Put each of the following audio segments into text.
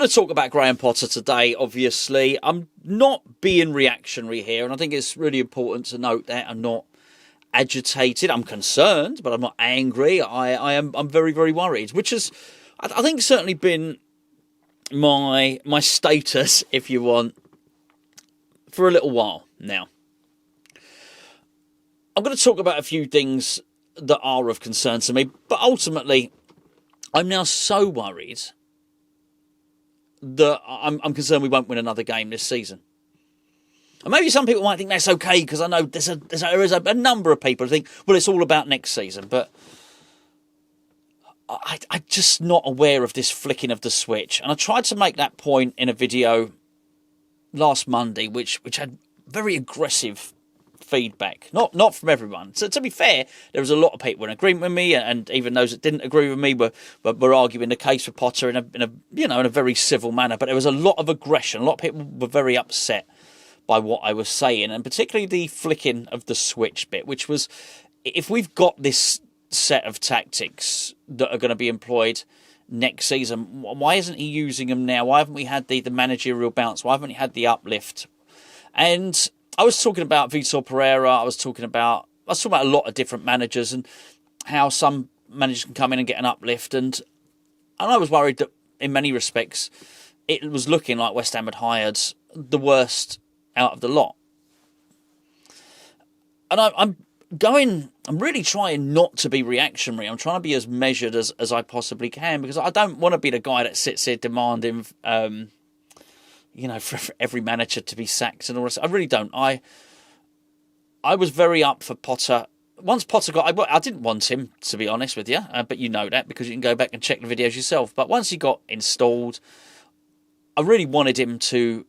going to talk about Graham Potter today, obviously. I'm not being reactionary here, and I think it's really important to note that I'm not agitated. I'm concerned, but I'm not angry. I'm very, very worried, which has, I think, certainly been my status, if you want, for a little while now. I'm going to talk about a few things that are of concern to me, but ultimately, I'm now so worried that I'm concerned we won't win another game this season. And maybe some people might think that's okay, because I know there is a number of people who think, well, it's all about next season. But I'm just not aware of this flicking of the switch. And I tried to make that point in a video last Monday, which had very aggressive feedback. Not from everyone. So to be fair, there was a lot of people in agreement with me, and even those that didn't agree with me were arguing the case for Potter in a very civil manner. But there was a lot of aggression. A lot of people were very upset by what I was saying, and particularly the flicking of the switch bit, which was, if we've got this set of tactics that are going to be employed next season, why isn't he using them now? Why haven't we had the managerial bounce? Why haven't we had the uplift? And I was talking about Vitor Pereira. I was talking about a lot of different managers and how some managers can come in and get an uplift. And I was worried that in many respects it was looking like West Ham had hired the worst out of the lot. And I'm really trying not to be reactionary. I'm trying to be as measured as I possibly can, because I don't want to be the guy that sits here demanding, for every manager to be sacked and all this. I really don't. I was very up for Potter. Once Potter I didn't want him, to be honest with you, but you know that because you can go back and check the videos yourself. But once he got installed, I really wanted him to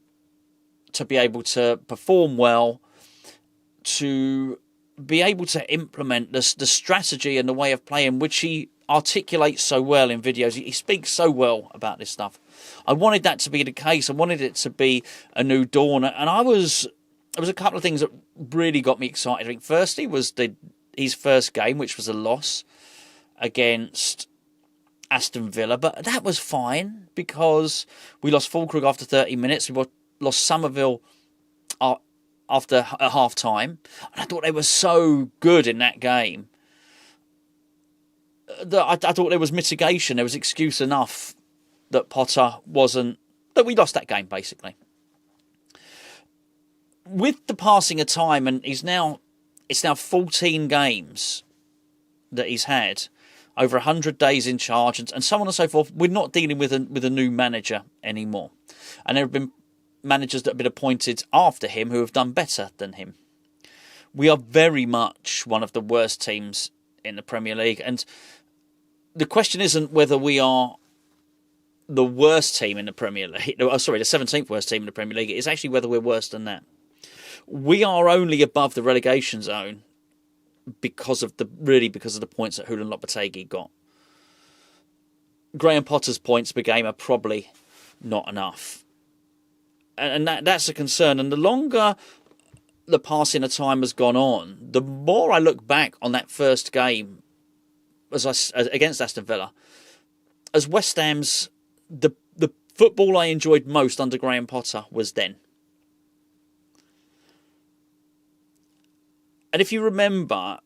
be able to perform well, to be able to implement the strategy and the way of playing, which he articulates so well in videos. He speaks so well about this stuff. I wanted that to be the case. I wanted it to be a new dawn. And there was a couple of things that really got me excited. I think firstly was his first game, which was a loss against Aston Villa. But that was fine, because we lost Fulkrug after 30 minutes. We lost Somerville at half time. And I thought they were so good in that game that I thought there was mitigation. There was excuse enough that that we lost that game, basically. With the passing of time, and it's now 14 games that he's had, over 100 days in charge, and so on and so forth. We're not dealing with a new manager anymore. And there have been managers that have been appointed after him who have done better than him. We are very much one of the worst teams in the Premier League, and the question isn't whether we are the worst team in the Premier League. The 17th worst team in the Premier League. It's actually whether we're worse than that. We are only above the relegation zone because of the points that Julen Lopetegui got. Graham Potter's points per game are probably not enough. And that's a concern. And the longer the passing of time has gone on, the more I look back on that first game against Aston Villa as West Ham's the football I enjoyed most under Graham Potter was then. And if you remember,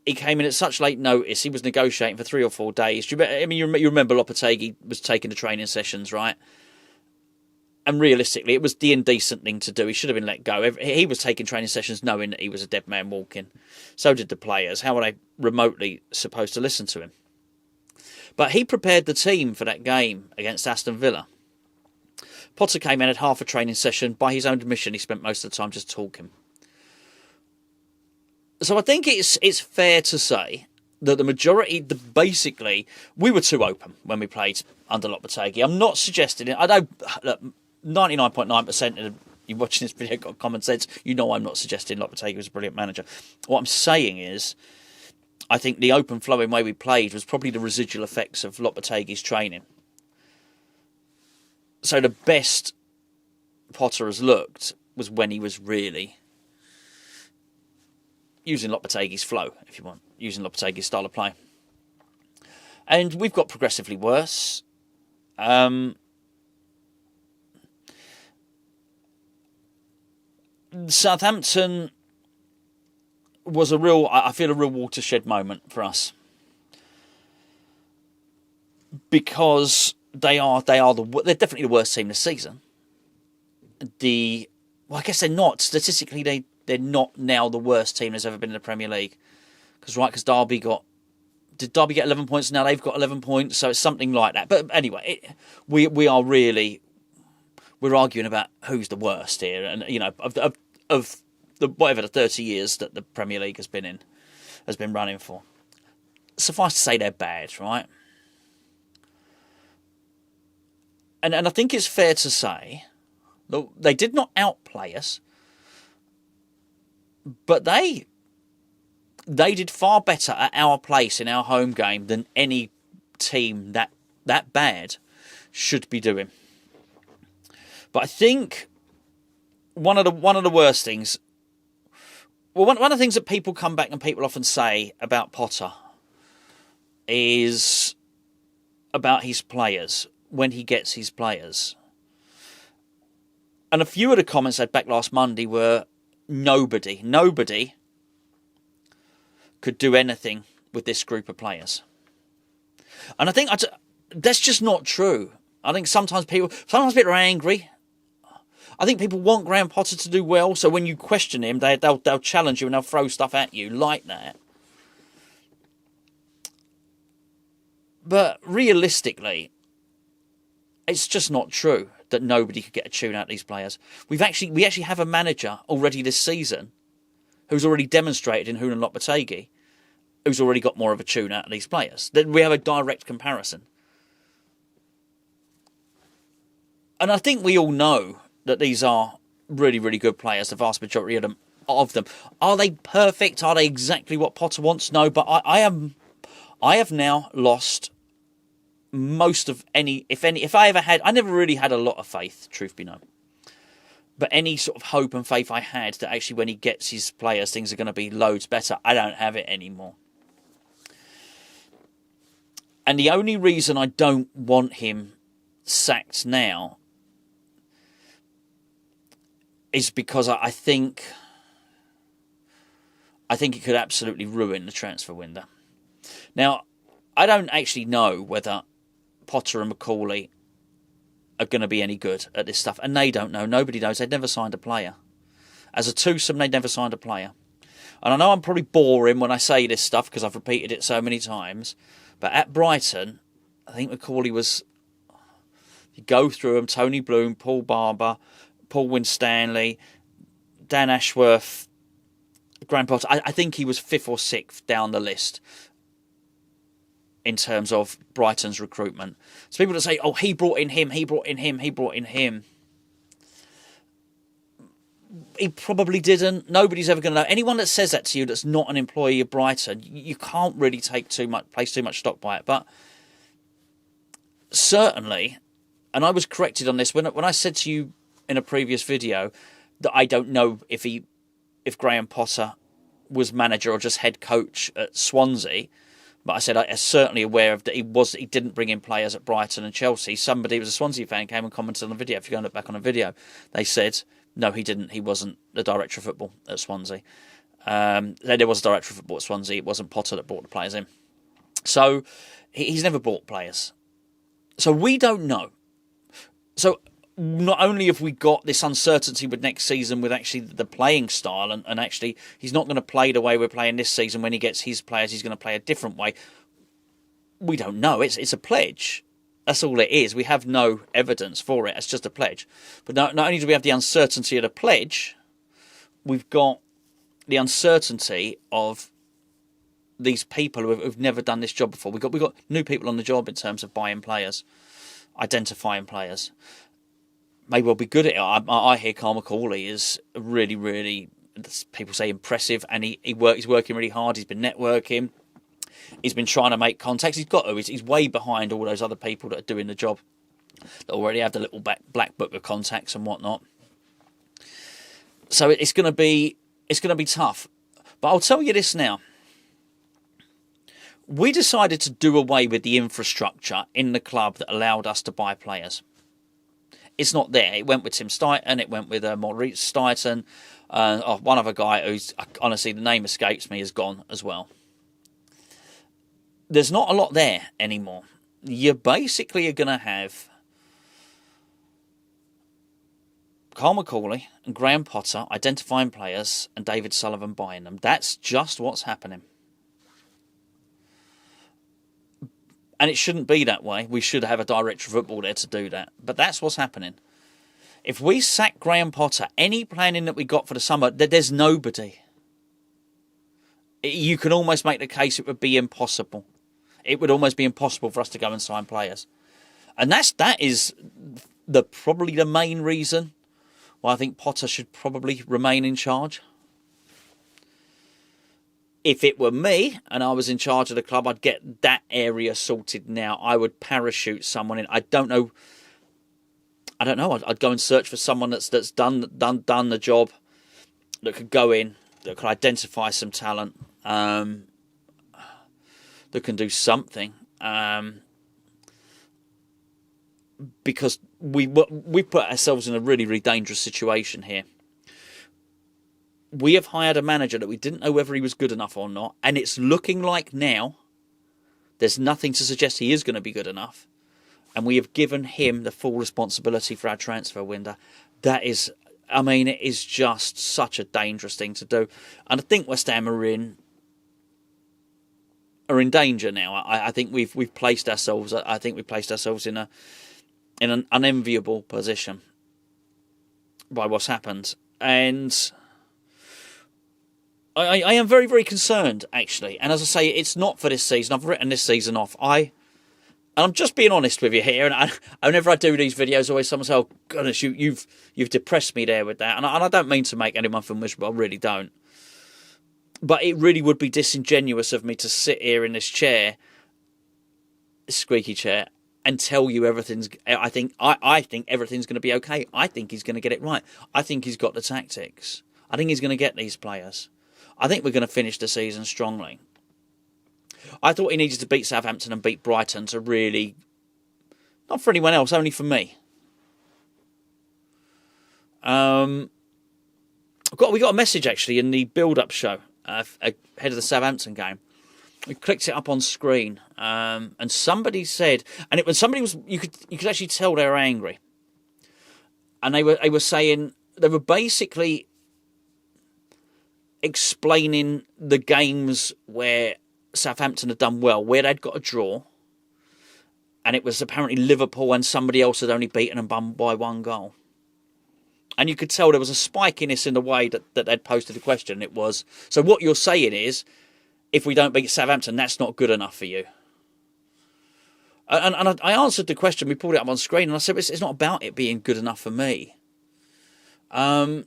he came in at such late notice. He was negotiating for 3 or 4 days. You remember Lopetegui was taking the training sessions, right? And realistically, it was the indecent thing to do. He should have been let go. He was taking training sessions knowing that he was a dead man walking. So did the players. How were they remotely supposed to listen to him? But he prepared the team for that game against Aston Villa. Potter came in at half a training session. By his own admission, he spent most of the time just talking. So I think it's fair to say that the majority, basically, we were too open when we played under Lopetegui. I'm not suggesting it. I know 99.9% of you watching this video got common sense. You know I'm not suggesting Lopetegui was a brilliant manager. What I'm saying is, I think the open flowing way we played was probably the residual effects of Lopetegui's training. So the best Potter has looked was when he was really using Lopetegui's flow, if you want, using Lopetegui's style of play. And we've got progressively worse. Southampton was a real, I feel, a real watershed moment for us, because they're definitely the worst team this season. I guess they're not statistically. They're not now the worst team that's ever been in the Premier League, because did Derby get 11 points? Now they've got 11 points, so it's something like that. But anyway, we're arguing about who's the worst here, and of the whatever the 30 years that the Premier League has been running for. Suffice to say, they're bad, right? And I think it's fair to say that they did not outplay us, but they did far better at our place in our home game than any team that bad should be doing. But I think one of the worst things, one of the things that people come back and people often say about Potter is about his players, when he gets his players. And a few of the comments I had back last Monday were nobody could do anything with this group of players. And I think that's just not true. I think sometimes people are angry. I think people want Graham Potter to do well, so when you question him, they'll challenge you and they'll throw stuff at you like that. But realistically, it's just not true that nobody could get a tune out of these players. We actually have a manager already this season who's already demonstrated in Julen Lopetegui, who's already got more of a tune out of these players. Then we have a direct comparison. And I think we all know that these are really, really good players, the vast majority of them. Are they perfect? Are they exactly what Potter wants? No, but I have now lost most of if I ever had, I never really had a lot of faith, truth be known. But any sort of hope and faith I had that actually when he gets his players, things are going to be loads better, I don't have it anymore. And the only reason I don't want him sacked now is because I think it could absolutely ruin the transfer window. Now, I don't actually know whether Potter and McCauley are going to be any good at this stuff, and they don't know. Nobody knows. They've never signed a player. As a twosome, they've never signed a player. And I know I'm probably boring when I say this stuff because I've repeated it so many times, but at Brighton, I think McCauley was, you go through them, Tony Bloom, Paul Barber, Paul Winstanley, Dan Ashworth, Graham Potter. I think he was 5th or 6th down the list in terms of Brighton's recruitment. So people that say, oh, he brought in him. He probably didn't. Nobody's ever going to know. Anyone that says that to you that's not an employee of Brighton, you can't really place too much stock by it. But certainly, and I was corrected on this when I said to you in a previous video that I don't know if Graham Potter was manager or just head coach at Swansea. But I said I'm certainly aware of that he didn't bring in players at Brighton and Chelsea. Somebody who was a Swansea fan came and commented on the video. If you go and look back on the video, they said no, he didn't. He wasn't the director of football at Swansea. There was a director of football at Swansea. It wasn't Potter that brought the players in. So he's never brought players. So we don't know. So not only have we got this uncertainty with next season with actually the playing style, and actually he's not going to play the way we're playing this season. When he gets his players, he's going to play a different way. We don't know. It's a pledge. That's all it is. We have no evidence for it. It's just a pledge. But not only do we have the uncertainty of the pledge, we've got the uncertainty of these people who've never done this job before. We've got new people on the job in terms of buying players, identifying players. May well be good at it. I hear Carl McCauley is really, really, people say impressive, and he's working really hard. He's been networking. He's been trying to make contacts. He's way behind all those other people that are doing the job, that already have the little black book of contacts and whatnot. So it's going to be tough. But I'll tell you this now. We decided to do away with the infrastructure in the club that allowed us to buy players. It's not there. It went with Tim Stuyton. It went with Maurice Stuyton. One other guy who's, honestly, the name escapes me, is gone as well. There's not a lot there anymore. You basically are going to have Carl McCauley and Graham Potter identifying players and David Sullivan buying them. That's just what's happening. And it shouldn't be that way. We should have a director of football there to do that. But that's what's happening. If we sack Graham Potter, any planning that we got for the summer, there's nobody. You can almost make the case it would be impossible. It would almost be impossible for us to go and sign players. And that is probably the main reason why I think Potter should probably remain in charge. If it were me and I was in charge of the club, I'd get that area sorted now. I would parachute someone in. I don't know. I'd go and search for someone that's done the job, that could go in, that could identify some talent, that can do something. Because we put ourselves in a really, really dangerous situation here. We have hired a manager that we didn't know whether he was good enough or not, and it's looking like now there's nothing to suggest he is going to be good enough. And we have given him the full responsibility for our transfer window. That is, it is just such a dangerous thing to do. And I think West Ham are in danger now. I think we've placed ourselves. I think we've placed ourselves in an unenviable position by what's happened, and I am very, very concerned, actually. And as I say, it's not for this season. I've written this season off. And I'm just being honest with you here. And whenever I do these videos, always someone says, "Oh goodness, you've depressed me there with that." And I don't mean to make anyone feel miserable. I really don't. But it really would be disingenuous of me to sit here in this chair, squeaky chair, and tell you everything's. I think everything's going to be okay. I think he's going to get it right. I think he's got the tactics. I think he's going to get these players. I think we're going to finish the season strongly. I thought he needed to beat Southampton and beat Brighton to really, not for anyone else, only for me. We got a message actually in the build-up show ahead of the Southampton game. We clicked it up on screen, and somebody said, and you could actually tell they were angry, and they were saying they were basically explaining the games where Southampton had done well, where they'd got a draw, and it was apparently Liverpool and somebody else had only beaten them by one goal. And you could tell there was a spikiness in the way that they'd posted the question. It was, so what you're saying is, if we don't beat Southampton, that's not good enough for you. And I answered the question, we pulled it up on screen, and I said, it's not about it being good enough for me. And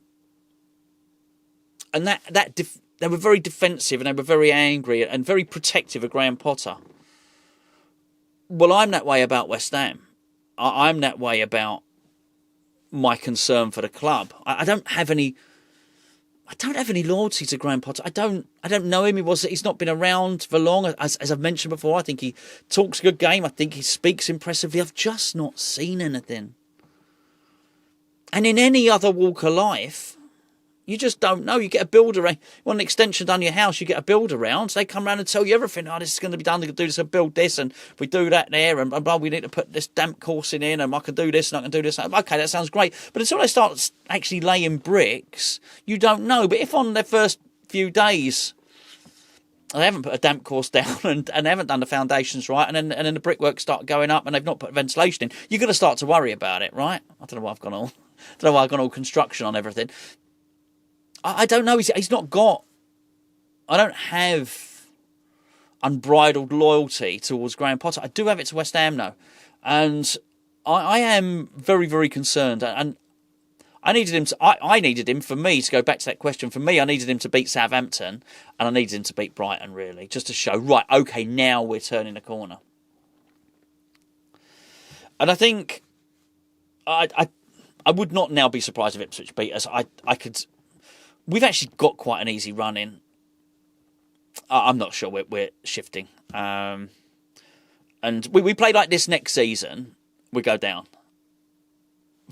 they were very defensive, and they were very angry and very protective of Graham Potter. Well, I'm that way about West Ham. I'm that way about my concern for the club. I don't have any loyalty to Graham Potter. I don't know him. He's not been around for long. As I've mentioned before, I think he talks a good game. I think he speaks impressively. I've just not seen anything. And in any other walk of life, you just don't know. You get a builder. You want an extension done your house, you get a builder around. So they come around and tell you everything. Oh, this is going to be done. They can do this and build this. And if we do that there, and blah, we need to put this damp coursing in, and I can do this and I can do this. Okay, that sounds great. But until they start actually laying bricks, you don't know. But if on their first few days they haven't put a damp course down and they haven't done the foundations right, and then the brickwork start going up and they've not put ventilation in, you're going to start to worry about it, right? I don't know why I've gone all construction on everything. I don't know. He's not got. I don't have unbridled loyalty towards Graham Potter. I do have it to West Ham though, and I am very, very concerned. And I needed him. I needed him for me to go back to that question. For me, I needed him to beat Southampton, and I needed him to beat Brighton. Really, just to show right. Okay, now we're turning the corner. And I think I would not now be surprised if Ipswich beat us. I could. We've actually got quite an easy run in. I'm not sure we're shifting. And we play like this next season, we go down.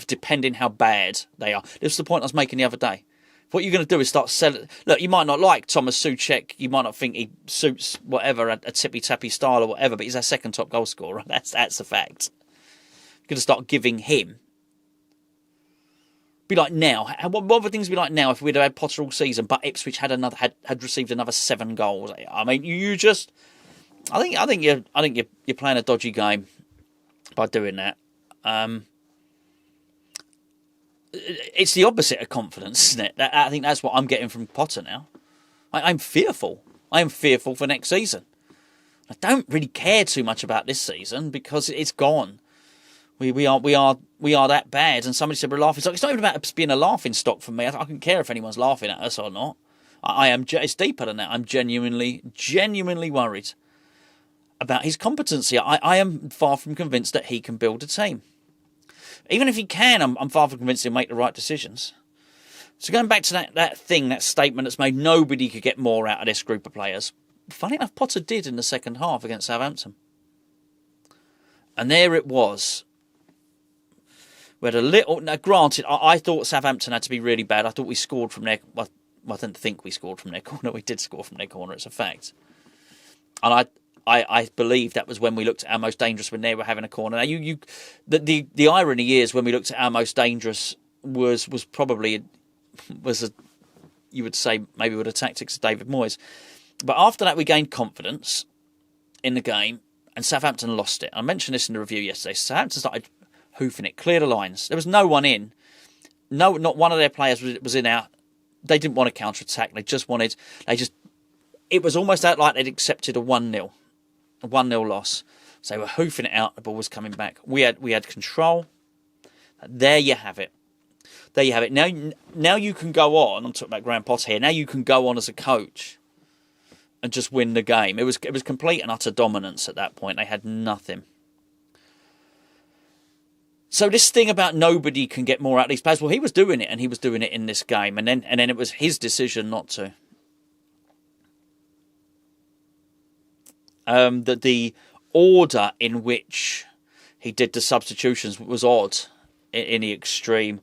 Depending how bad they are. This is the point I was making the other day. What you're going to do is start selling. Look, you might not like Thomas Souček. You might not think he suits whatever, a tippy-tappy style or whatever, but he's our second top goal scorer. That's a fact. You're going to start giving him. Be like now. What would things be like now if we'd have had Potter all season, but Ipswich had received another 7 goals? I mean, you just. I think you're playing a dodgy game by doing that. It's the opposite of confidence, isn't it? I think that's what I'm getting from Potter now. I'm fearful. I am fearful for next season. I don't really care too much about this season because it's gone. We are that bad. And somebody said we're laughing stock. It's not even about us being a laughing stock for me. I don't care if anyone's laughing at us or not. It's deeper than that. I'm genuinely worried about his competency. I am far from convinced that he can build a team. Even if he can, I'm far from convinced he'll make the right decisions. So going back to that statement that's made nobody could get more out of this group of players. Funny enough, Potter did in the second half against Southampton. And there it was. We had a little... Now, granted, I thought Southampton had to be really bad. I thought we scored from their... Well, I didn't think we scored from their corner. We did score from their corner. It's a fact. And I believe that was when we looked at our most dangerous when they were having a corner. Now, the irony is when we looked at our most dangerous was probably you would say maybe with the tactics of David Moyes. But after that, we gained confidence in the game, and Southampton lost it. I mentioned this in the review yesterday. Southampton started hoofing it, clear the lines. There was no one in. No, not one of their players was in out. They didn't want to counter attack. It was almost like they'd accepted a 1-0. A 1-0 loss. So they were hoofing it out. The ball was coming back. We had control. There you have it. There you have it. Now you can go on. I'm talking about Graham Potter here. Now you can go on as a coach and just win the game. It was complete and utter dominance at that point. They had nothing. So this thing about nobody can get more out of these players. Well, he was doing it, and he was doing it in this game, and then it was his decision not to. That the order in which he did the substitutions was odd in the extreme,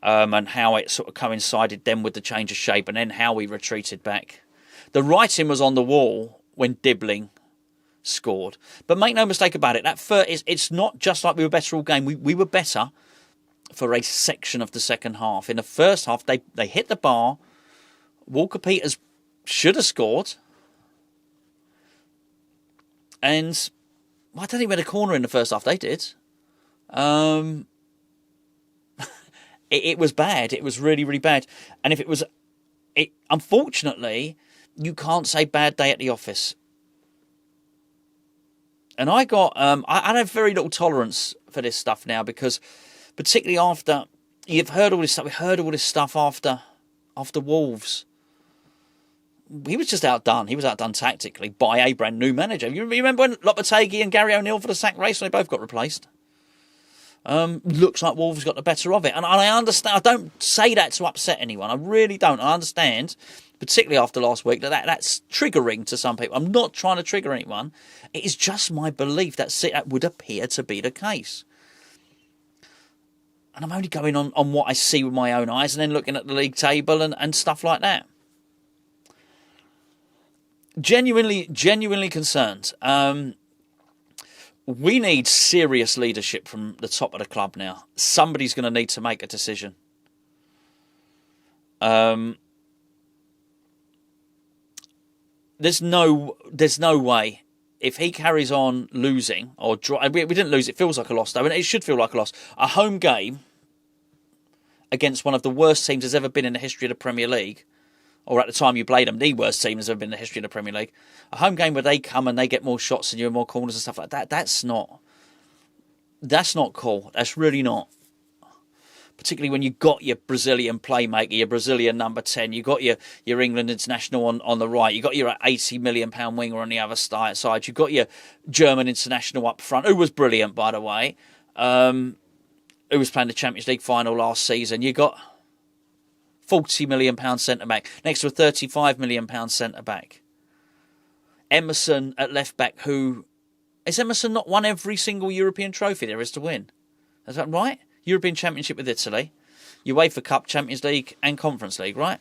and how it sort of coincided then with the change of shape, and then how we retreated back. The writing was on the wall when Dibbling scored, but make no mistake about it. It's not just like we were better all game. We were better for a section of the second half. In the first half, they hit the bar. Walker Peters should have scored. And I don't think we had a corner in the first half. They did. It was bad. It was really, really bad. And if it was... unfortunately, you can't say bad day at the office. And I have very little tolerance for this stuff now because particularly after... You've heard all this stuff. We heard all this stuff after Wolves. He was just outdone. He was outdone tactically by a brand new manager. You remember when Lopetegui and Gary O'Neill for the sack race when they both got replaced? Looks like Wolves got the better of it. And I understand. I don't say that to upset anyone. I really don't. I understand, particularly after last week, that's triggering to some people. I'm not trying to trigger anyone. It is just my belief that would appear to be the case. And I'm only going on what I see with my own eyes and then looking at the league table and stuff like that. Genuinely concerned. We need serious leadership from the top of the club now. Somebody's going to need to make a decision. There's no way. If he carries on losing or draw, we didn't lose. It feels like a loss though, and it should feel like a loss. A home game against one of the worst teams there's ever been in the history of the Premier League. Or at the time you played them, the worst team has ever been in the history of the Premier League. A home game where they come and they get more shots than you and more corners and stuff like that, that's not cool. That's really not. Particularly when you've got your Brazilian playmaker, your Brazilian number 10, you've got your England international on the right, you've got your £80 million winger on the other side, you've got your German international up front, who was brilliant, by the way, who was playing the Champions League final last season. You've got £40 million centre-back, next to a £35 million centre-back. Emerson at left-back, who... Has Emerson not won every single European trophy there is to win? Is that right? European Championship with Italy, UEFA Cup, Champions League and Conference League, right?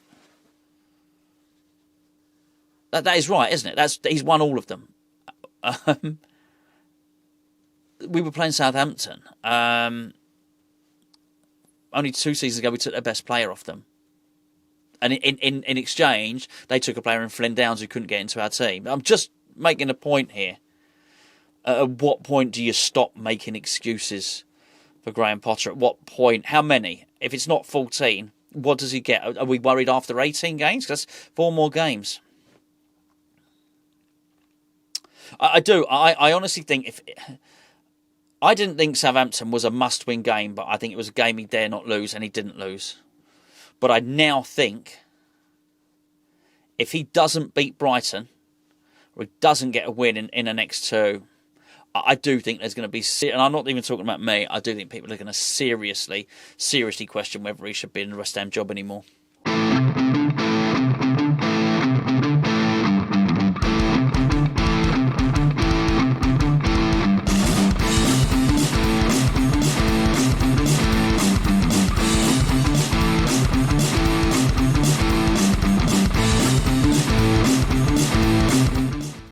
That is right, isn't it? He's won all of them. We were playing Southampton. Only 2 seasons ago, we took their best player off them. And in exchange, they took a player in Flynn Downs who couldn't get into our team. I'm just making a point here. At what point do you stop making excuses for Graham Potter? At what point? How many? If it's not 14, what does he get? Are we worried after 18 games? Because that's 4 more games. I do. I honestly think I didn't think Southampton was a must-win game, but I think it was a game he dare not lose, and he didn't lose. But I now think if he doesn't beat Brighton, or he doesn't get a win in the next 2, I do think there's going to be, and I'm not even talking about me, I do think people are going to seriously question whether he should be in the West Ham job anymore.